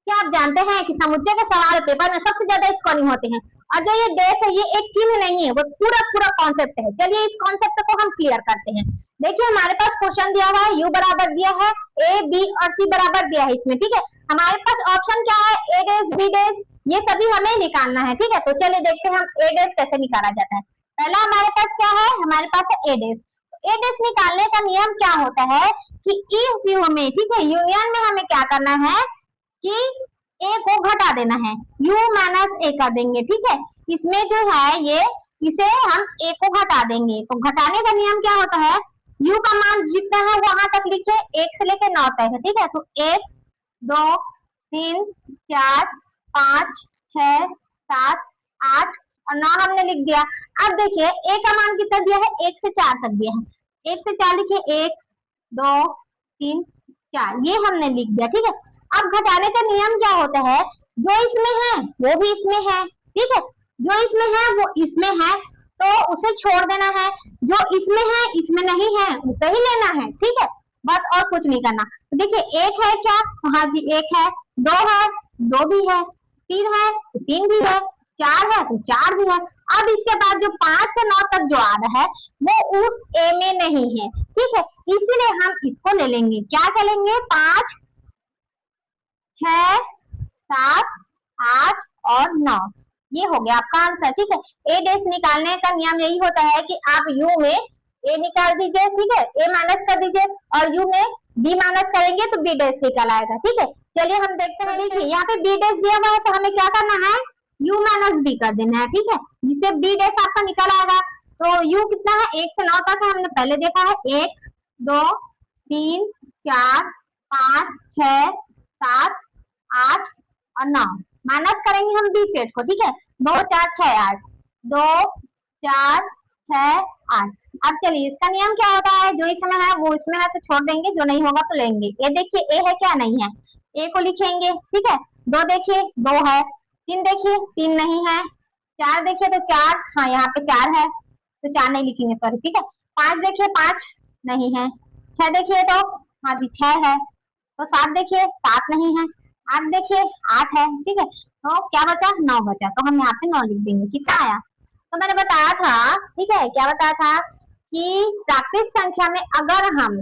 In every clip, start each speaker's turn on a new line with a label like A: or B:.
A: क्या आप जानते हैं कि समुच्चय के सवाल पेपर में सबसे ज्यादा स्कोरिंग होते हैं? और जो ये डेस है ये एक चिन्ह नहीं है, वो पूरा पूरा कॉन्सेप्ट है। चलिए इस कॉन्सेप्ट को हम क्लियर करते हैं। देखिए हमारे पास क्वेश्चन दिया हुआ है, u बराबर दिया है, a b और c बराबर दिया है इसमें, ठीक है। हमारे पास ऑप्शन क्या है, a डेस b डेस, ये सभी हमें निकालना है, ठीक है। तो चलिए देखते हैं हम a डेस कैसे निकाला जाता है। पहला हमारे पास क्या है, हमारे पास है a डेस। ए डेस निकालने का नियम क्या होता है कि इस यू में, ठीक है, यूनियन में हमें क्या करना है कि ए को घटा देना है, u माइनस ए कर देंगे, ठीक है। इसमें जो है ये इसे हम ए को घटा देंगे। तो घटाने का नियम क्या होता है, u का मान जितना है वहां तक लिखे, 1 से लेकर 9 तक है, ठीक है। तो 1 2 3 4 5 6 7 8 और 9 हमने लिख दिया। अब देखिए ए का मान कितना दिया है, 1 से 4 तक दिया है। 1 से 4 लिखिए, 1 2 3 4, ये हमने लिख दिया, ठीक है। अब घटाने का नियम क्या होता है, जो इसमें है वो भी इसमें है, ठीक है। जो इसमें है वो इसमें है, तो उसे छोड़ देना है। जो इसमें है इसमें नहीं है, उसे ही लेना है, ठीक है। बस और कुछ नहीं करना। तो देखिए एक है क्या, हाँ जी एक है, 2 है, 2 भी है, 3 है तो 3 भी है, 4 है तो 4 भी है। अब इसके बाद जो 5 से 9 तक जो आ रहा है वो उस ए में नहीं है, ठीक है। इसीलिए हम इसको ले लेंगे, क्या करेंगे, 5 6 7 8 और 9, ये हो गया आपका आंसर, ठीक है। ए डेस निकालने का नियम यही होता है कि आप यू में ए निकाल दीजिए, ठीक है, ए माइनस कर दीजिए, और यू में बी माइनस करेंगे तो बी डेस निकल आएगा, ठीक है। चलिए हम देखते हैं, देखिए यहाँ पे बी डेस दिया हुआ है तो हमें क्या करना है, यू माइनस बी कर देना है, ठीक है, जिससे बी डेस आपका निकल आएगा। तो यू कितना है, 1 से 9 तक है, हमने पहले देखा है, 1 2 3 4 5 6 7 8 और 9, माइनस करेंगे हम बी सेट को, ठीक है। 2 4 6 8, 2 4 6 8। अब चलिए इसका नियम क्या होता है, जो इसमें है वो इसमें है तो छोड़ देंगे, जो नहीं होगा तो लेंगे। ये देखिए ए है क्या, नहीं है, ए को लिखेंगे, ठीक है। 2 देखिए 2 है, 3 देखिए 3 नहीं है, 4 देखिए तो 4, हाँ यहाँ पे 4 है तो 4 नहीं लिखेंगे, सॉरी, ठीक है। 5 देखिए 5 नहीं है, 6 देखिए तो हाँ जी 6 है, तो 7 देखिए 7 नहीं है, 8 देखिए 8 है, ठीक है। तो क्या बचा, 9 बचा, तो हम यहाँ पे 9 लिख देंगे। कितना आया, तो मैंने बताया था, ठीक है, क्या बताया था कि प्राकृत संख्या में अगर हम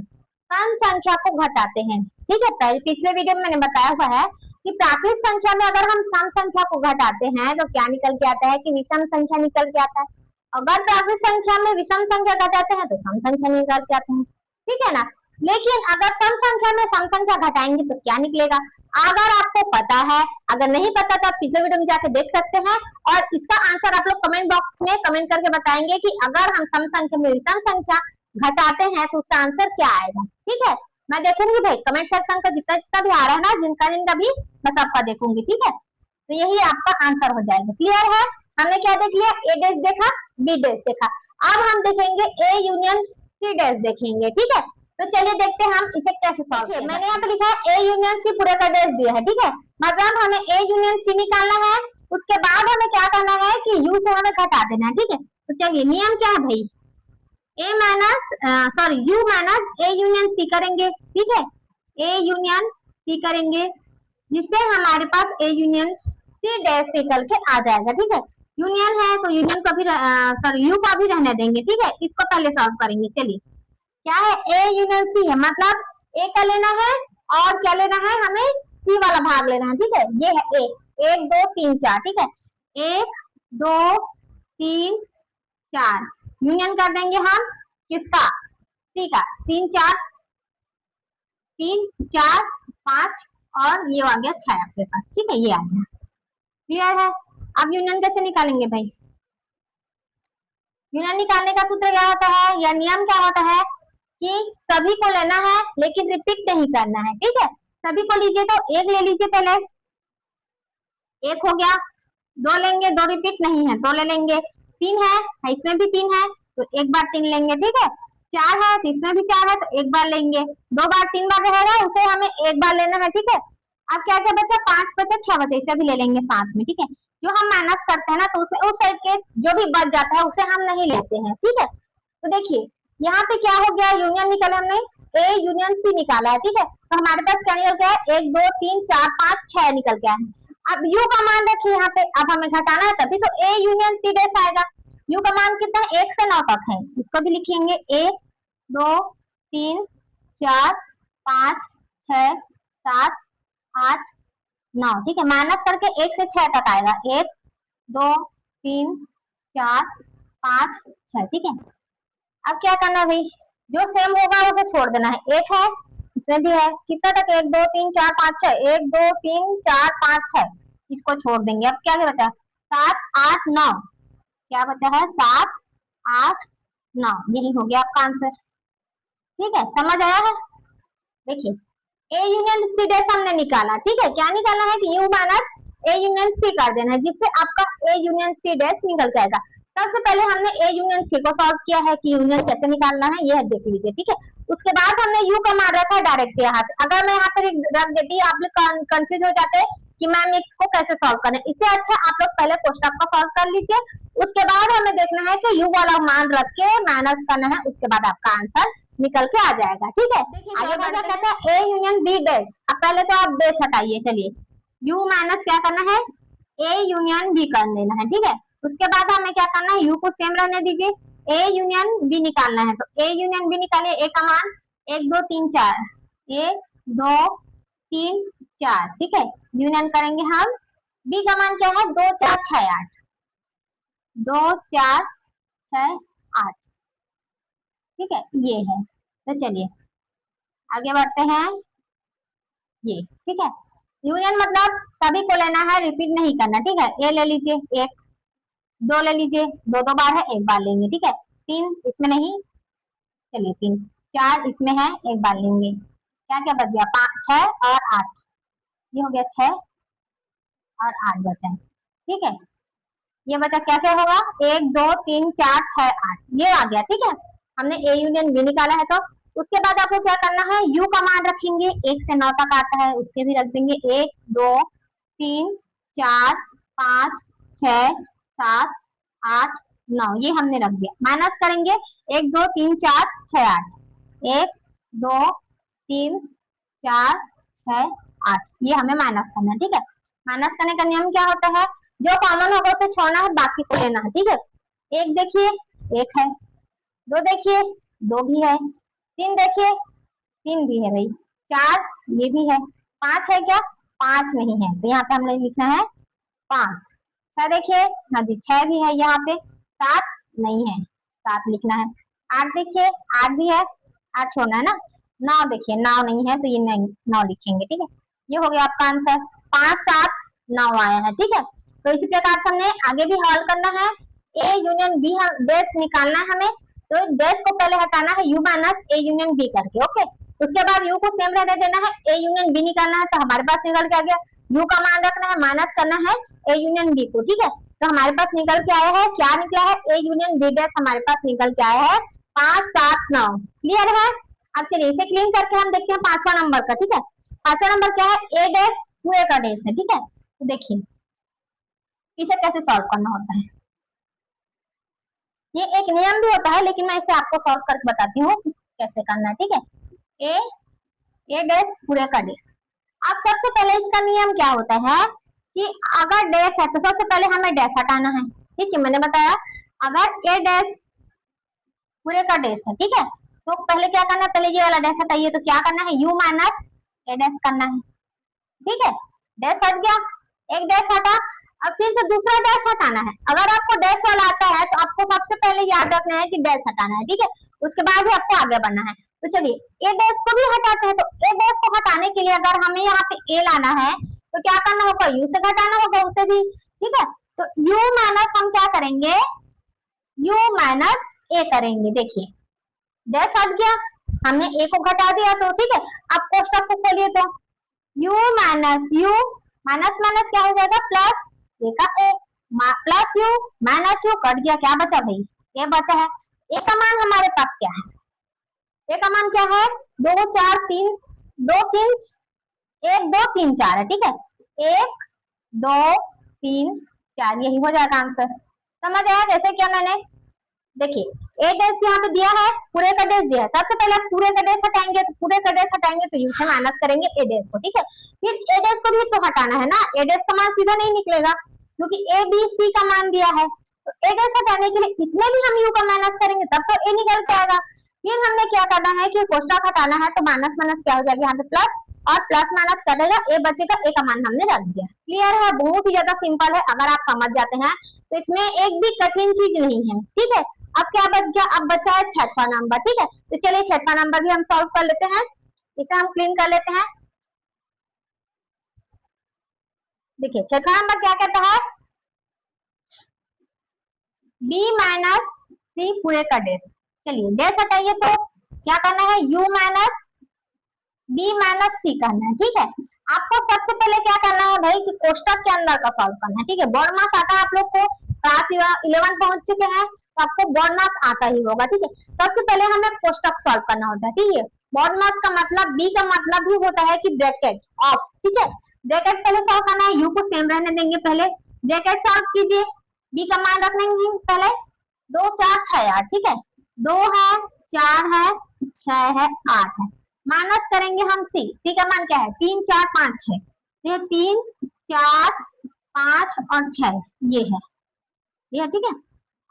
A: सम संख्या को घटाते हैं, ठीक है, पहले पिछले वीडियो में मैंने बताया हुआ है कि प्राकृत संख्या में अगर हम सम संख्या को घटाते हैं तो क्या निकल के आता है कि विषम संख्या निकल के आता है। अगर प्राकृत संख्या में विषम संख्या घटाते हैं तो सम संख्या निकल के आते हैं, ठीक है ना। लेकिन अगर सम संख्या में सम संख्या घटाएंगे तो क्या निकलेगा, अगर आपको पता है, अगर नहीं पता तो आप पिछले वीडियो में जाकर देख सकते हैं, और इसका आंसर आप लोग कमेंट बॉक्स में कमेंट करके बताएंगे कि अगर हम सम संख्या में विषम संख्या घटाते हैं तो उसका आंसर क्या आएगा, ठीक है। मैं देखूंगी भाई कमेंट सेक्शन का जितना जितना भी आ रहा है ना, जिनका भी मैं सबका देखूंगी, ठीक है। तो यही आपका आंसर हो जाएगा। क्लियर है, हमने क्या देख लिया, ए डेस देखा, बी डेस देखा, अब हम देखेंगे ए यूनियन सी डेस देखेंगे, ठीक है। तो चलिए देखते हैं हम इसे कैसे सॉल्व करेंगे। मैंने यहाँ पे लिखा है ए यूनियन सी पूरे का डेस दिया है, ठीक है, मतलब हमें ए यूनियन सी निकालना है। उसके बाद हमें क्या करना है कि यू से हमें घटा देना है, ठीक है। तो चलिए नियम क्या है भाई, A minus sorry U minus A union C करेंगे, ठीक है, ए यूनियन सी करेंगे, जिससे हमारे पास ए यूनियन सी डैश निकल के आ जाएगा, ठीक है। यूनियन है तो यूनियन को भी सॉरी यू को भी रहने देंगे, ठीक है। इसको पहले सॉल्व करेंगे। चलिए क्या है, ए यूनियन सी है, मतलब ए का लेना है और क्या लेना है, हमें सी वाला भाग लेना है, ठीक है। ये है ए, 1 2 3 4, ठीक है, 1 2 3 4 यूनियन कर देंगे हम किसका, सी का, 3 4 5 और ये आ गया 6 आपके पास, ठीक है, ये आ गया। क्लियर है, अब यूनियन कैसे निकालेंगे भाई, यूनियन निकालने का सूत्र क्या होता है या नियम क्या होता है कि सभी को लेना है लेकिन रिपीट नहीं करना है, ठीक है। सभी को लीजिए तो 1 ले लीजिए, पहले 1 हो गया, 2 लेंगे, 2 रिपीट नहीं है, 2 ले लेंगे, 3 है, इसमें भी 3 है तो 1 बार 3 लेंगे, ठीक है। 4 है तो इसमें भी 4 है तो 1 बार लेंगे, 2 बार 3 बार रहेगा उसे हमें 1 बार लेना है, ठीक है। अब क्या क्या बचा, 5 बचा, 6 बचा, इसे भी ले लेंगे साथ में, ठीक है। जो हम माइनस करते हैं ना तो उसमें उस साइड के जो भी बच जाता है उसे हम नहीं लेते हैं, ठीक है। तो देखिए यहाँ पे क्या हो गया, यूनियन निकाले हमने, ए यूनियन सी निकाला है, ठीक है। तो हमारे पास क्या निकल गया है, 1 2 3 4 5 6 निकल गया है। अब यू का मान रखिए यहाँ पे, अब हमें घटाना है तभी तो ए यूनियन सी डैश आएगा। यू का मान कितना है, 1 से 9 तक है, इसको भी लिखेंगे 1 2 3 4 5 6 7 8 9, ठीक है। माइनस करके 1 से 6 तक आएगा, 1 2 3 4 5 6, ठीक है। अब क्या करना है भाई, जो सेम होगा उसे छोड़ देना है। एक है, इसमें भी है, कितना तक, 1 2 3 4 5 6, 1 2 3 4 5 6, इसको छोड़ देंगे। अब क्या क्या बचा, 7 8 9, क्या बचा है, 7 8 9, यही हो गया आपका आंसर, ठीक है। समझ आया है। देखिए ए यूनियन सी डैश हमने निकाला, ठीक है। क्या निकालना है कि U minus A union C कर देना है, जिससे आपका ए यूनियन सी डैश निकल जाएगा। सबसे पहले हमने ए यूनियन सी को सॉल्व किया है कि यूनियन कैसे निकालना है, यह देख लीजिए, ठीक है। उसके बाद हमने यू का मान रखा है डायरेक्ट यहाँ पे। अगर मैं यहाँ पर रख देती आप लोग कंफ्यूज हो जाते हैं कि मैम इसको कैसे सॉल्व करें, इससे अच्छा आप लोग पहले क्वेश्चन को सॉल्व कर लीजिए, उसके बाद हमें देखना है कि यू वाला मान रख के माइनस करना है, उसके बाद आपका आंसर निकल के आ जाएगा, ठीक है। आगे बढ़ा कहता है ए यूनियन बी डैश। अब पहले तो आप डैश हटाइए, चलिए यू माइनस क्या करना है, ए यूनियन बी कर देना है, ठीक है। उसके बाद हमें क्या करना है, यू को सेम रहने दीजिए, ए यूनियन बी निकालना है। तो ए यूनियन बी निकालिए, ए का मान 1 2 3 4, 1 2 3 4, ठीक है। यूनियन करेंगे हम, बी का मान क्या है, 2 4 6 8, 2 4 6 8, ठीक है, ये है। तो चलिए आगे बढ़ते हैं, ये ठीक है। यूनियन मतलब सभी को लेना है, रिपीट नहीं करना, ठीक है। ए ले लीजिए, 1 2 ले लीजिए, 2 2 बार है, 1 बार लेंगे, ठीक है। 3 इसमें नहीं, चलिए 3 4 इसमें है, 1 बार लेंगे। क्या क्या बच गया, 5 6 और 8, ये हो गया 6 और 8 बचा, ठीक है। ये बचा कैसे होगा, 1 2 3 4 6 8, ये आ गया, ठीक है। हमने ए यूनियन बी निकाला है। तो उसके बाद आपको क्या करना है, यू का मान रखेंगे, 1 से 9 तक आता है, उसके भी रख देंगे 1 2 3 4 5 6 7 8 9, ये हमने रख दिया। माइनस करेंगे 1 2 3 4 6 8, 1 2 3 4 6 8, ये हमें माइनस करना है, ठीक है। माइनस करने का नियम क्या होता है, जो कॉमन होगा उसे छोड़ना है, बाकी को लेना है, ठीक है। 1 देखिए 1 है, 2 देखिए 2 भी है, 3 देखिए 3 भी है भाई, 4 ये भी है, 5 है क्या, 5 नहीं है, तो यहाँ पे हमने लिखना है 5। 6 देखिए, हाँ जी 6 भी है यहाँ पे, 7 नहीं है, 7 लिखना है। 8 देखिए 8 भी है, 8 छोड़ना है ना। 9 देखिए 9 नहीं है, तो ये 9 लिखेंगे, ठीक है। ये हो गया आपका आंसर, 5 7 9 आया है, ठीक है। तो इसी प्रकार से हमने आगे भी हल करना है। ए यूनियन बी डैश निकालना है हमें, तो डैश को पहले हटाना है U minus A union B करके, ओके। उसके बाद यू को सेम रहने देना है, ए यूनियन बी निकालना है। तो हमारे पास निकल के आ गया, यू का मान रखना है, माइनस करना है ए यूनियन बी को, ठीक है। तो हमारे पास निकल के आया है, क्या निकला है, ए यूनियन बी डैश हमारे पास निकल के आया है 5 7 9, क्लियर है। अब चलिए इसे क्लीन करके हम देखते हैं 5वां नंबर का, ठीक है। 5वां नंबर क्या है, ए डैश पूरे का डैश है, ठीक है। तो देखिए इसे कैसे सॉल्व करना होता है, ये एक नियम भी होता है, लेकिन मैं इसे आपको सॉल्व करके बताती हूँ कैसे करना है, ठीक है। ए डैश पूरे का डैश। अब सबसे पहले इसका नियम क्या होता है कि अगर डैश है तो सबसे पहले हमें डैश हटाना है, ठीक है। मैंने बताया अगर ए डैश पूरे का डैश है, ठीक है, तो पहले क्या करना है, पहले ये वाला डैश हटाइए। तो क्या करना है, यू माइनस ए डैश करना है, ठीक है। डैश हट गया, एक डैश हटा, अब फिर से दूसरा डैश हटाना है। अगर आपको डैश वाला आता है तो आपको सबसे पहले याद रखना है कि डैश हटाना है, ठीक है। उसके बाद ही आपको आगे बढ़ना है। तो चलिए ए डैश को भी हटाते हैं। तो ए डैश को हटाने के लिए अगर हमें यहाँ पे ए लाना है तो क्या करना होगा, यू से घटाना होगा उसे भी, ठीक है। तो यू माइनस हम क्या करेंगे, यू माइनस ए करेंगे। देखिए डैश हट गया, हमने ए को घटा दिया, तो ठीक है। अब कोष्टक को खोलिए, तो U minus U, minus minus क्या हो जाएगा, प्लस ए का A, plus U minus U cut गया, क्या बचा भाई, ए बचा है। ए का मान हमारे पास क्या है, ए का मान क्या है, 2 4 3 2 3 1 2 3 4 है, ठीक है। 1 2 3 4, यही हो जाएगा आंसर। समझ आया कैसे क्या मैंने, देखिए ए डेज यहाँ पे दिया है, पूरे का डेज दिया है। सबसे पहले आप पूरे का डेज हटाएंगे, तो पूरे का डेज हटाएंगे तो यू से माइनस करेंगे ए डेज को, ठीक है। फिर ए डेज को भी तो हटाना है ना, ए डेज का मान सीधा नहीं निकलेगा क्योंकि ए बी सी का मान दिया है, तो ए डेज हटाने के लिए इसमें भी हम यू का माइनस करेंगे तब तो ए निकल के आएगा। फिर हमने क्या करना है कि कोष्टक हटाना है, तो माइनस माइनस क्या हो जाएगा यहाँ पे प्लस, और प्लस माइनस करेगा ए बचेगा, ए का मान हमने रख दिया। क्लियर है, बहुत ही ज्यादा सिंपल है, अगर आप समझ जाते हैं तो इसमें एक भी कठिन चीज नहीं है, ठीक है। अब क्या बच गया, अब बचा है छठवां नंबर, ठीक है। तो चलिए छठवां नंबर भी हम सॉल्व कर लेते हैं, इसे हम क्लीन कर लेते हैं। देखिए छठवां नंबर क्या कहता है, b माइनस सी पूरे का डेज। चलिए डेज हटाइए, तो क्या करना है, u माइनस b माइनस सी करना है, ठीक है। आपको सबसे पहले क्या करना है भाई कि कोष्टक के अंदर का सॉल्व करना है, ठीक है। बोर्ड मार्क्स आता है आप लोग को, क्लास 11 पहुंच चुके हैं तो आपको बोर्ड मार्क्स आता ही होगा, ठीक है। सबसे पहले हमें कोष्टक सॉल्व करना होता है, ठीक है। बोर्ड मार्क्स का मतलब, बी का मतलब भी होता है कि ब्रैकेट ऑफ, ठीक है। ब्रैकेट पहले सॉल्व करना है, यू को सेम रहने देंगे, पहले ब्रैकेट सॉल्व कीजिए, बी का मान रख लेंगे पहले, 2 4 6 8, ठीक है। 2 है, 4 है, 6 है, 8 है, माइनस करेंगे हम सी का मान क्या है, 3 4 5 6, ये 3 4 5 और 6 ये है, ठीक है।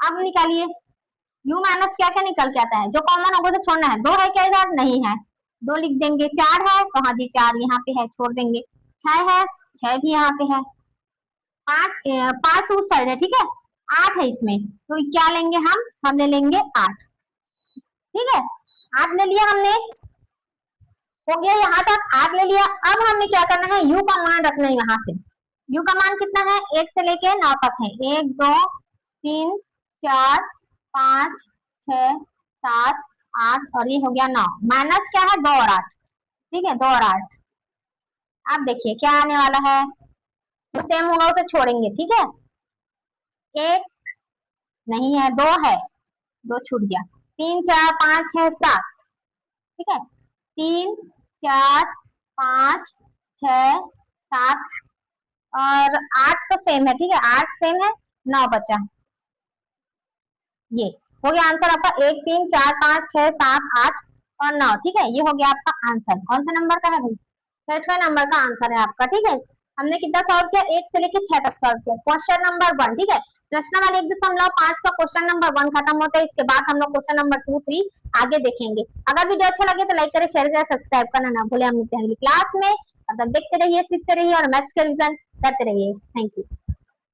A: अब निकालिए, u माइनस क्या क्या निकल के आता है, जो कॉमन होगा तो छोड़ना है। 2 है क्या इधर, नहीं है, 2 लिख देंगे। 4 है, कहाँ जी 4 यहाँ पे है, छोड़ देंगे। 6 है, 6 भी यहाँ पे है। 5 उस साइड है, ठीक है। 8 है इसमें, तो क्या लेंगे हम ले लेंगे 8, ठीक है। 8 ले लिया हमने, हो गया यहाँ तक, 8 ले लिया। अब हमें क्या करना है, u का मान रखना है यहाँ से। u का मान कितना है, 1 से लेके 9 तक है, 1 2 3 4 5 6 7 8 और ये हो गया 9, माइनस क्या है 2 और 8, ठीक है, 2 और 8। अब देखिए क्या आने वाला है, जो सेम होगा उसे छोड़ेंगे, ठीक है। 1 नहीं है, 2 है, 2 छूट गया, 3 4 5 6 7, ठीक है। 3 4 5 6 7 और 8 तो सेम है, ठीक है, 8 सेम है, 9 बचा, ये हो गया आंसर आपका। 1 3 4 5 6 7 8 और 9, ठीक है। ये हो गया आपका आंसर। कौन सा नंबर का है भाई, 6वां नंबर का आंसर है आपका, ठीक है। हमने कितना सॉल्व किया, 1 से लेकर 6 तक सॉल्व किया, क्वेश्चन नंबर 1, ठीक है। प्रश्न वाले 1.5 का क्वेश्चन नंबर 1 खत्म होता है, इसके बाद हम लोग क्वेश्चन नंबर 2 3 आगे देखेंगे। अगर वीडियो अच्छा लगे तो लाइक करें, शेयर करें, सब्सक्राइब करना ना भूलें। हम मिलते हैं अगली क्लास में, तब तक देखते रहिए, सीखते रहिए और मैथ्स के रिविजन करते रहिए। Thank you.